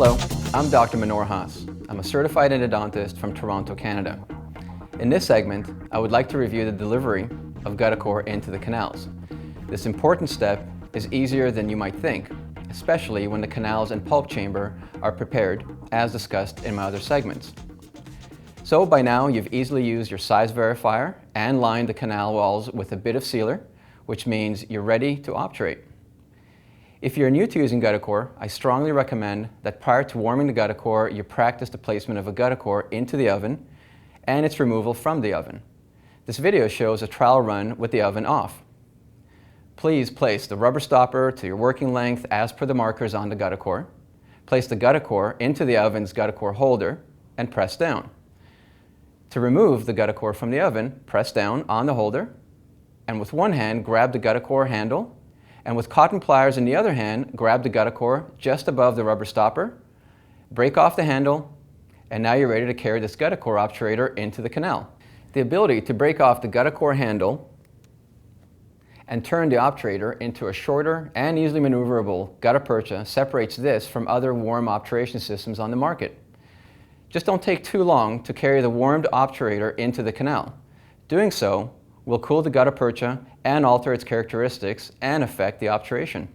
Hello, I'm Dr. Manor Haas. I'm a certified endodontist from Toronto, Canada. In this segment, I would like to review the delivery of GuttaCore into the canals. This important step is easier than you might think, especially when the canals and pulp chamber are prepared, as discussed in my other segments. So by now, you've easily used your size verifier and lined the canal walls with a bit of sealer, which means you're ready to obturate. If you're new to using GuttaCore, I strongly recommend that prior to warming the GuttaCore, you practice the placement of a GuttaCore into the oven and its removal from the oven. This video shows a trial run with the oven off. Please place the rubber stopper to your working length as per the markers on the GuttaCore. Place the GuttaCore into the oven's GuttaCore holder and press down. To remove the GuttaCore from the oven, press down on the holder and with one hand grab the GuttaCore handle, and with cotton pliers in the other hand, grab the GuttaCore just above the rubber stopper, break off the handle, and now you're ready to carry this GuttaCore obturator into the canal. The ability to break off the GuttaCore handle and turn the obturator into a shorter and easily maneuverable gutta-percha separates this from other warm obturation systems on the market. Just don't take too long to carry the warmed obturator into the canal. Doing so will cool the gutta-percha and alter its characteristics and affect the obturation.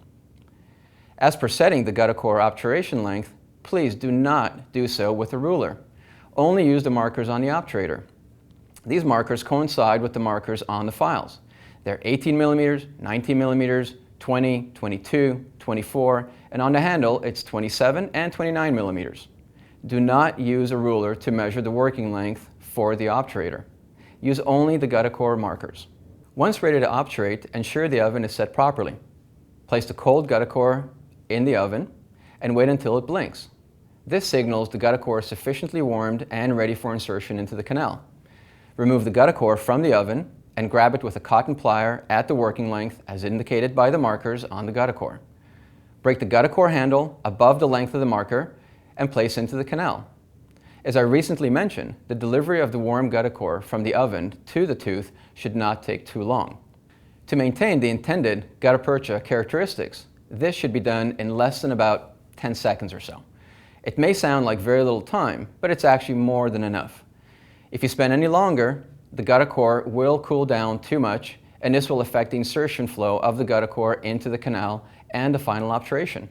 As per setting the GuttaCore obturation length, please do not do so with a ruler. Only use the markers on the obturator. These markers coincide with the markers on the files. They're 18 millimeters, 19 millimeters, 20, 22, 24, and on the handle it's 27 and 29 millimeters. Do not use a ruler to measure the working length for the obturator. Use only the GuttaCore markers. Once ready to obturate, ensure the oven is set properly. Place the cold GuttaCore in the oven and wait until it blinks. This signals the GuttaCore is sufficiently warmed and ready for insertion into the canal. Remove the GuttaCore from the oven and grab it with a cotton plier at the working length as indicated by the markers on the GuttaCore. Break the GuttaCore handle above the length of the marker and place into the canal. As I recently mentioned, the delivery of the warm GuttaCore from the oven to the tooth should not take too long. To maintain the intended gutta-percha characteristics, this should be done in less than about 10 seconds or so. It may sound like very little time, but it's actually more than enough. If you spend any longer, the GuttaCore will cool down too much, and this will affect the insertion flow of the GuttaCore into the canal and the final obturation.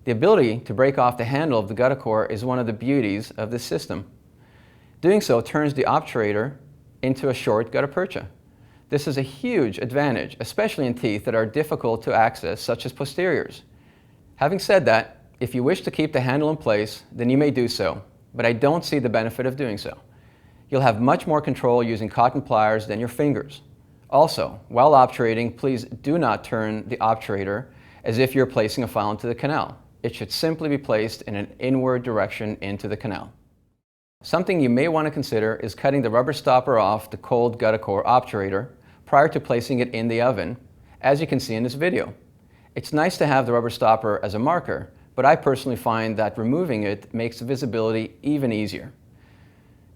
The ability to break off the handle of the GuttaCore is one of the beauties of this system. Doing so turns the obturator into a short gutta-percha. This is a huge advantage, especially in teeth that are difficult to access, such as posteriors. Having said that, if you wish to keep the handle in place, then you may do so, but I don't see the benefit of doing so. You'll have much more control using cotton pliers than your fingers. Also, while obturating, please do not turn the obturator as if you're placing a file into the canal. It should simply be placed in an inward direction into the canal. Something you may want to consider is cutting the rubber stopper off the cold GuttaCore obturator prior to placing it in the oven, as you can see in this video. It's nice to have the rubber stopper as a marker, but I personally find that removing it makes the visibility even easier.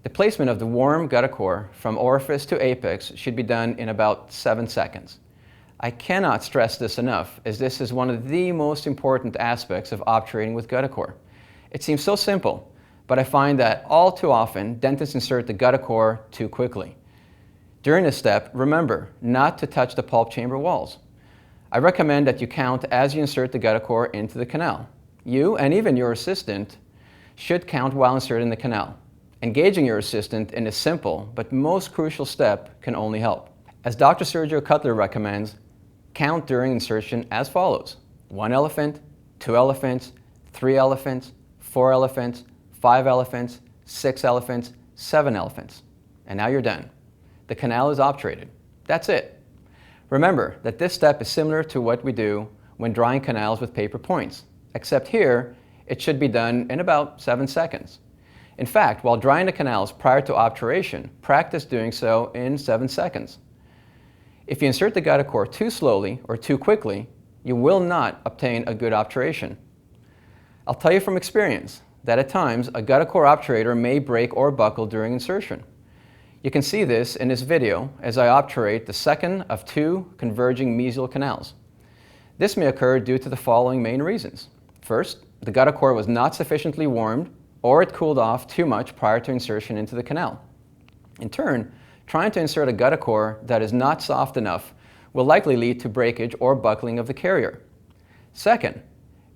The placement of the warm GuttaCore from orifice to apex should be done in about 7 seconds. I cannot stress this enough, as this is one of the most important aspects of obturating with GuttaCore. It seems so simple, but I find that all too often dentists insert the GuttaCore too quickly. During this step, remember not to touch the pulp chamber walls. I recommend that you count as you insert the GuttaCore into the canal. You, and even your assistant, should count while inserting the canal. Engaging your assistant in this simple but most crucial step can only help. As Dr. Sergio Cutler recommends, count during insertion as follows: 1 elephant, 2 elephants, 3 elephants, 4 elephants, 5 elephants, 6 elephants, 7 elephants. And now you're done. The canal is obturated. That's it. Remember that this step is similar to what we do when drying canals with paper points, except here it should be done in about 7 seconds. In fact, while drying the canals prior to obturation, practice doing so in 7 seconds. If you insert the GuttaCore too slowly or too quickly, you will not obtain a good obturation. I'll tell you from experience that at times a GuttaCore obturator may break or buckle during insertion. You can see this in this video as I obturate the second of 2 converging mesial canals. This may occur due to the following main reasons. First, the GuttaCore was not sufficiently warmed or it cooled off too much prior to insertion into the canal. In turn, trying to insert a GuttaCore that is not soft enough will likely lead to breakage or buckling of the carrier. Second,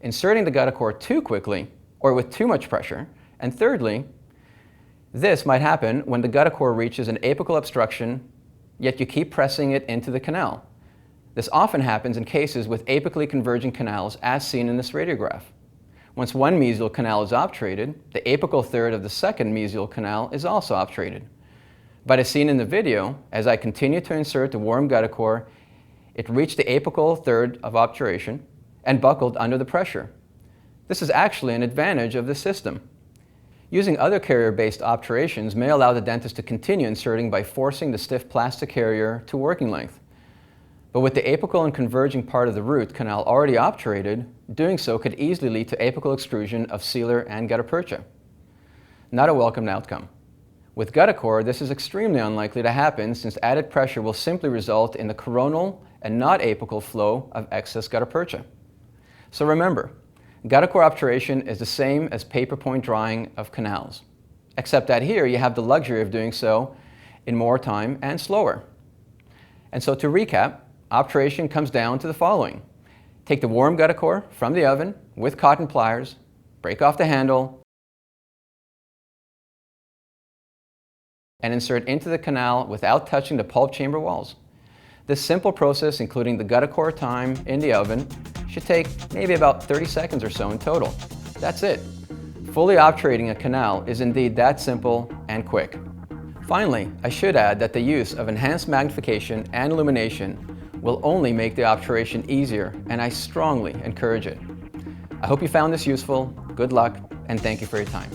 inserting the GuttaCore too quickly or with too much pressure. And thirdly, this might happen when the GuttaCore reaches an apical obstruction, yet you keep pressing it into the canal. This often happens in cases with apically converging canals as seen in this radiograph. Once one mesial canal is obturated, the apical third of the second mesial canal is also obturated. But as seen in the video, as I continued to insert the warm GuttaCore, it reached the apical third of obturation and buckled under the pressure. This is actually an advantage of this system. Using other carrier-based obturations may allow the dentist to continue inserting by forcing the stiff plastic carrier to working length. But with the apical and converging part of the root canal already obturated, doing so could easily lead to apical extrusion of sealer and gutta percha. Not a welcome outcome. With GuttaCore, this is extremely unlikely to happen since added pressure will simply result in the coronal and not apical flow of excess gutta percha. So remember, GuttaCore obturation is the same as paper point drying of canals, except that here you have the luxury of doing so in more time and slower. And so to recap, obturation comes down to the following. Take the warm GuttaCore from the oven with cotton pliers, break off the handle, and insert into the canal without touching the pulp chamber walls. This simple process, including the GuttaCore time in the oven, should take maybe about 30 seconds or so in total. That's it. Fully obturating a canal is indeed that simple and quick. Finally, I should add that the use of enhanced magnification and illumination will only make the obturation easier, and I strongly encourage it. I hope you found this useful. Good luck, and thank you for your time.